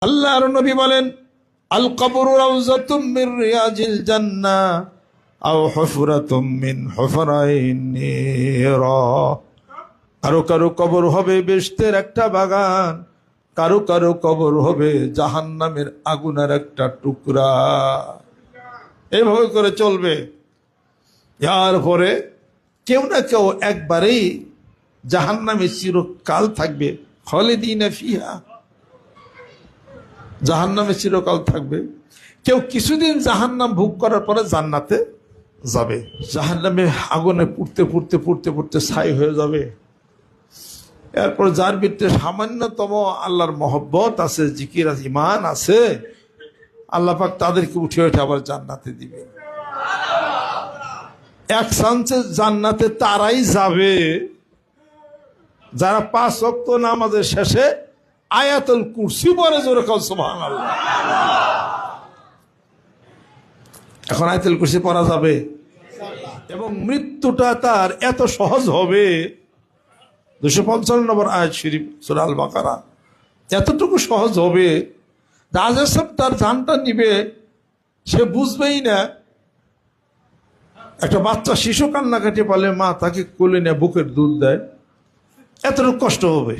আল্লাহর নবী বলেন, আল কবরু রাউযাতুম মির রিয়াজিল জান্নাহ আও হুফরাতুম মিন হুফরাইন নির। কারো কারো কবর হবে বেহেশতের একটা বাগান, কারো কারো কবর হবে জাহান্নামের আগুনের একটা টুকরা। এইভাবে করে চলবে। এর পরে কেউ না কেউ একবারেই জাহান্নামে চিরকাল থাকবে, খালিদিনা ফিহা, জাহান্নামে চিরকাল থাকবে। কেউ কিছুদিন জাহান্নাম ভোগ করার পরে জান্নাতে যাবে। জাহান্নামে আগুনে পুড়তে পুড়তে পুড়তে পুড়তে ছাই হয়ে যাবে। এরপর যার ভিতরে সামান্যতম আল্লাহর মহব্বত আছে, জিকির আছে, ইমান আছে, আল্লাহ পাক তাদেরকে উঠে উঠে আবার জান্নাতে দিবে। এক চান্সে জান্নাতে তারাই যাবে যারা 5 ওয়াক্ত নামাজের শেষে আয়াতুল কুরসি পড়ে, জোরে কাল সুবহানাল্লাহ। এখন আয়াতুল কুরসি পড়া যাবে এবং মৃত্যুটা তার এত সহজ হবে। 255 নম্বর আয়াত শরীফ সূরা আল বাকারা, এতটুকু সহজ হবে রাজা সব তার জানটা নিবে, সে বুঝবেই না। একটা বাচ্চা শিশু কান্নাকাটি পালে মা তাকে কোলে নিয়ে বুকের দুধ দেয়, এতটুকু কষ্ট হবে।